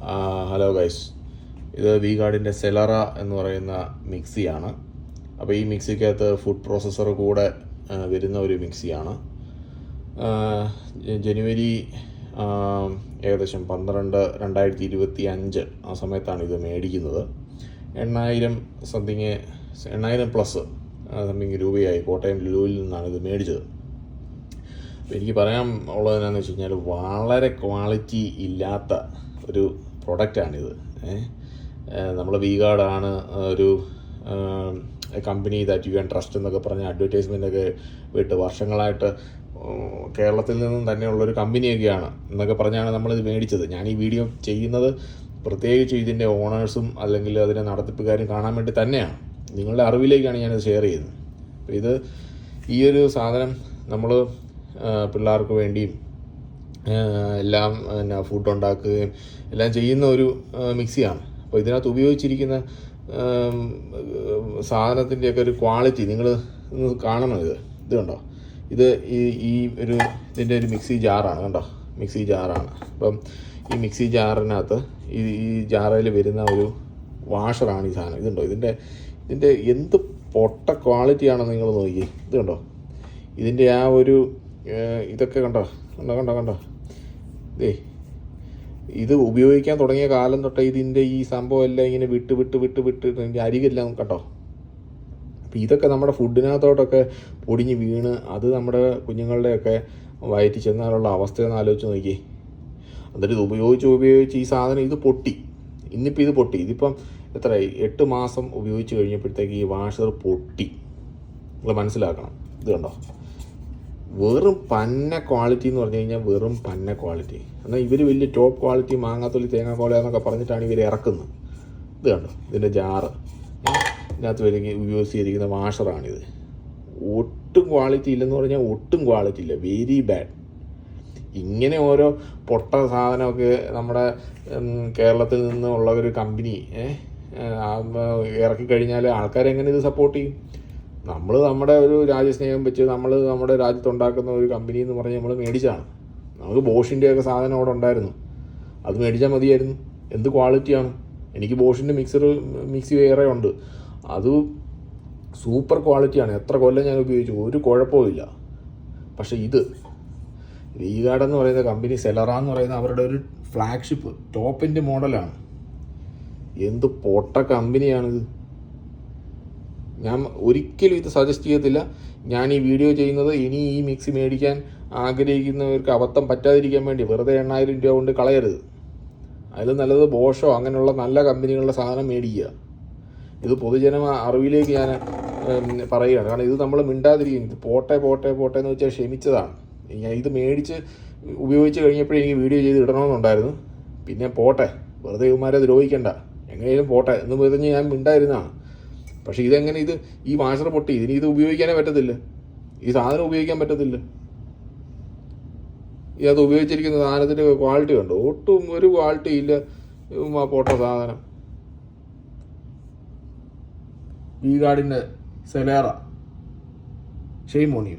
Hello guys, ഇത് V ഗാർഡിൻ്റെ സെലറ എന്ന് പറയുന്ന മിക്സിയാണ്. അപ്പോൾ ഈ മിക്സിക്കകത്ത് ഫുഡ് പ്രോസസ്സർ കൂടെ വരുന്ന ഒരു മിക്സിയാണ്. ജനുവരി ഏകദേശം 12/2025 ആ സമയത്താണ് ഇത് മേടിക്കുന്നത്. 8,000 പ്ലസ് സംതിങ് രൂപയായി. കോട്ടയം ലുലുവിൽ നിന്നാണ് ഇത് മേടിച്ചത്. അപ്പോൾ എനിക്ക് പറയാൻ ഉള്ളത് എന്താണെന്ന് വെച്ച് കഴിഞ്ഞാൽ, വളരെ ക്വാളിറ്റി ഇല്ലാത്ത ഒരു പ്രൊഡക്റ്റാണിത്. നമ്മൾ വി ഗാർഡാണ് ഒരു company that you can trust എന്നൊക്കെ പറഞ്ഞ അഡ്വർടൈസ്മെൻ്റൊക്കെ വിട്ട് വർഷങ്ങളായിട്ട് കേരളത്തിൽ നിന്നും തന്നെയുള്ളൊരു കമ്പനിയൊക്കെയാണ് എന്നൊക്കെ പറഞ്ഞാണ് നമ്മളിത് മേടിച്ചത്. ഞാൻ ഈ വീഡിയോ ചെയ്യുന്നത് പ്രത്യേകിച്ച് ഇതിൻ്റെ ഓണേഴ്സും അല്ലെങ്കിൽ അതിൻ്റെ നടത്തിപ്പുകാരും കാണാൻ വേണ്ടി തന്നെയാണ്. നിങ്ങളുടെ അറിവിലേക്കാണ് ഞാനിത് ഷെയർ ചെയ്യുന്നത്. അപ്പോൾ ഇത് ഈ ഒരു സാധനം നമ്മൾ പിള്ളേർക്ക് വേണ്ടിയും എല്ലാം ഫുഡ് ഉണ്ടാക്കുകയും എല്ലാം ചെയ്യുന്ന ഒരു മിക്സിയാണ്. അപ്പോൾ ഇതിനകത്ത് ഉപയോഗിച്ചിരിക്കുന്ന സാധനത്തിൻ്റെയൊക്കെ ഒരു ക്വാളിറ്റി നിങ്ങൾ കാണണം. ഇത് കണ്ടോ, ഇത് ഈ ഒരു ഇതിൻ്റെ ഒരു മിക്സി ജാറാണ്. കണ്ടോ, മിക്സി ജാറാണ്. അപ്പം ഈ മിക്സി ജാറിനകത്ത് ഈ ജാറിൽ വരുന്ന ഒരു വാഷറാണ് ഈ സാധനം. ഇതുണ്ടോ, ഇതിൻ്റെ എന്ത് പൊട്ട ക്വാളിറ്റിയാണെന്ന് നിങ്ങൾ നോക്കി. ഇത് കണ്ടോ, ഇതിൻ്റെ ആ ഒരു ഇതൊക്കെ കണ്ടോ. ഇത് ഉപയോഗിക്കാൻ തുടങ്ങിയ കാലം തൊട്ടേ ഇതിൻ്റെ ഈ സംഭവം എല്ലാം ഇങ്ങനെ വിട്ട് ഇതിൻ്റെ അരികെല്ലാം കണ്ടോ. അപ്പം ഇതൊക്കെ നമ്മുടെ ഫുഡിനകത്തോട്ടൊക്കെ പൊടിഞ്ഞ് വീണ് അത് നമ്മുടെ കുഞ്ഞുങ്ങളുടെയൊക്കെ വയറ്റി ചെന്നാലുള്ള അവസ്ഥയെന്ന് ആലോചിച്ച് നോക്കി. എന്നിട്ട് ഇത് ഉപയോഗിച്ച് ഈ സാധനം ഇത് പൊട്ടി. ഇന്നിപ്പോൾ ഇത് പൊട്ടി. ഇതിപ്പം എത്രയായി, 8 മാസം ഉപയോഗിച്ച് കഴിഞ്ഞപ്പോഴത്തേക്ക് ഈ വാഷർ പൊട്ടി. നിങ്ങൾ മനസ്സിലാക്കണം. ഇത് കണ്ടോ, വെറും പന്ന ക്വാളിറ്റി എന്ന് പറഞ്ഞു കഴിഞ്ഞാൽ വെറും പന്ന ക്വാളിറ്റി. എന്നാൽ ഇവർ വലിയ ടോപ്പ് ക്വാളിറ്റി മാങ്ങാത്തൊലി തേങ്ങാക്കോല എന്നൊക്കെ പറഞ്ഞിട്ടാണ് ഇവർ ഇറക്കുന്നത്. ഇത് കണ്ടോ, ഇതിൻ്റെ ജാറ്, ഇതിനകത്ത് യൂസ് ചെയ്തിരിക്കുന്ന വാഷറാണിത്. ഒട്ടും ക്വാളിറ്റി ഇല്ലെന്ന് പറഞ്ഞാൽ ഒട്ടും ക്വാളിറ്റി ഇല്ല, വെരി ബാഡ്. ഇങ്ങനെ ഓരോ പൊട്ട സാധനമൊക്കെ നമ്മുടെ കേരളത്തിൽ നിന്നുള്ള ഒരു കമ്പനി ഇറക്കി കഴിഞ്ഞാൽ ആൾക്കാരെങ്ങനെ ഇത് സപ്പോർട്ട് ചെയ്യും? നമ്മൾ നമ്മുടെ ഒരു രാജ്യസ്നേഹം വെച്ച് നമ്മൾ നമ്മുടെ രാജ്യത്തുണ്ടാക്കുന്ന ഒരു കമ്പനി എന്ന് പറഞ്ഞ് നമ്മൾ മേടിച്ചാണ്. നമുക്ക് ബോഷിൻ്റെയൊക്കെ സാധനം അവിടെ ഉണ്ടായിരുന്നു, അത് മേടിച്ചാൽ മതിയായിരുന്നു. എന്ത് ക്വാളിറ്റിയാണ്! എനിക്ക് ബോഷിൻ്റെ മിക്സി വേറെ ഉണ്ട്, അത് സൂപ്പർ ക്വാളിറ്റിയാണ്. എത്ര കൊല്ലം ഞാൻ ഉപയോഗിച്ചു, ഒരു കുഴപ്പമില്ല. പക്ഷേ ഇത് വി ഗാർഡ് എന്ന് പറയുന്ന കമ്പനി, സെലറ എന്ന് പറയുന്ന അവരുടെ ഒരു ഫ്ലാഗ്ഷിപ്പ് ടോപ്പിൻ്റെ മോഡലാണ്. എന്ത് പൊട്ട കമ്പനിയാണിത്! ഞാൻ ഒരിക്കലും ഇത് സജസ്റ്റ് ചെയ്യത്തില്ല. ഞാൻ ഈ വീഡിയോ ചെയ്യുന്നത് ഇനി ഈ മിക്സി മേടിക്കാൻ ആഗ്രഹിക്കുന്നവർക്ക് അബദ്ധം പറ്റാതിരിക്കാൻ വേണ്ടി. വെറുതെ 8,000 രൂപ കൊണ്ട് കളയരുത്. അതിൽ നല്ലത് ബോഷോ അങ്ങനെയുള്ള നല്ല കമ്പനികളുടെ സാധനം മേടിക്കുക. ഇത് പൊതുജന അറിവിലേക്ക് ഞാൻ പറയുകയാണ്. കാരണം ഇത് നമ്മൾ മിണ്ടാതിരിക്കും. ഇത് പോട്ടെ എന്ന് വെച്ചാൽ ക്ഷമിച്ചതാണ്. ഞാൻ ഇത് മേടിച്ച് ഉപയോഗിച്ച് കഴിഞ്ഞപ്പോഴേ എനിക്ക് വീഡിയോ ചെയ്ത് ഇടണമെന്നുണ്ടായിരുന്നു. പിന്നെ പോട്ടെ, വെറുതെ ഇവന്മാരെ ദ്രോഹിക്കണ്ട, എങ്ങനെയും പോട്ടെ എന്ന് പറഞ്ഞ് ഞാൻ മിണ്ടായിരുന്നതാണ്. പക്ഷേ ഇതെങ്ങനെ, ഈ വാഷർ പൊട്ടി, ഇനി ഇത് ഉപയോഗിക്കാനേ പറ്റത്തില്ല. ഈ സാധനം ഉപയോഗിക്കാൻ പറ്റത്തില്ല. അത് ഉപയോഗിച്ചിരിക്കുന്ന സാധനത്തിൻ്റെ ക്വാളിറ്റി കണ്ടോ, ഒട്ടും ഒരു ക്വാളിറ്റി ഇല്ല. പൊട്ട സാധനം. വി ഗാർഡിൻ്റെ സെലേറ, ഷെയ്മ് ഓൺ യു.